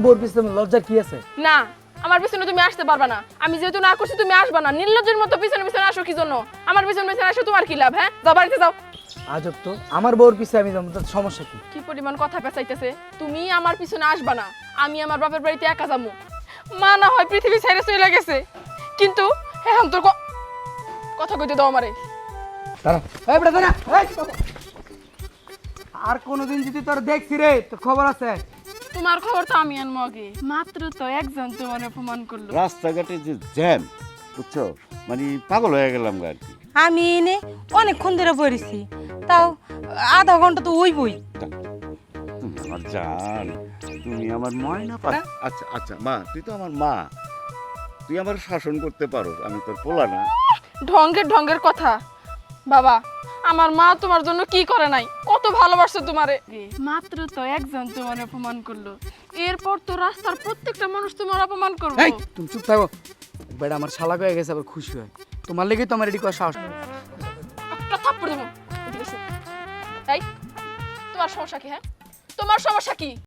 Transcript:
বউর পিছনে লজ্জার কি আছে? না, আমার পিছনে তুমি আসতে পারবে না। আমি যেহেতু না করছি তুমি আসবে না। নির্লজ্জের মতো পিছনে পিছনে আসো কি জন্য? আমার পিছনে পিছনে আসো তোমার কি লাভ? হ্যাঁ, যাও বাড়িতে যাও। আজব তো, আমার বউর পিছনে আমি যাবো, তার সমস্যা কি? কি পরিমাণ কথা পেঁচাইতেছে। তুমি আমার পিছনে আসবে না, আমি আমার বাপের বাড়িতে একা যাবো। মা না হয় পৃথিবী ছেড়ে চলে গেছে, কিন্তু এখন তোর কথা কইতে দাও আমারে। দাঁড়া, এই বেটা দাঁড়া, এই। আর কোনোদিন যদি তোর দেখছি রে, তোর খবর আছে? তোমার খবর তো আমি আনবো আগে। মাত্র তো একজন তোমার অপমান করলো। রাস্তাঘাটে যে জ্যাম, বুঝছো, মানে পাগল হয়ে গেলাম আর কি। আমি এনে অনেকক্ষণ ধরে পড়েছি, তাও আধা ঘন্টা তো ওই বই। তুমি আমার জান, তুমি আমার ময়না পাখি। আচ্ছা আচ্ছা মা, তুই তো আমার মা, তুই আমার শাসন করতে পারো, আমি তোর পোলা না। ঢঙ্গের ঢঙ্গের কথা। বাবা, আমার মা তোমার জন্য কি করে নাই, কত ভালোবাসে তোমারে। মাত্র তো একজন তোমার অপমান করলো, এরপর তো রাস্তার প্রত্যেকটা মানুষ তোমার অপমান করবে। এই তুমি চুপ থাকো। বেটা আমার শালা হয়ে গেছে, আবার খুশি হয়। তোমার লেগেই তো আমার এটি করা সাহস নেই। একটা থাপ্পড় দেবো। এদিকে এসো। এই, তোমার সমস্যা কি? হ্যাঁ, তোমার সমস্যা কি?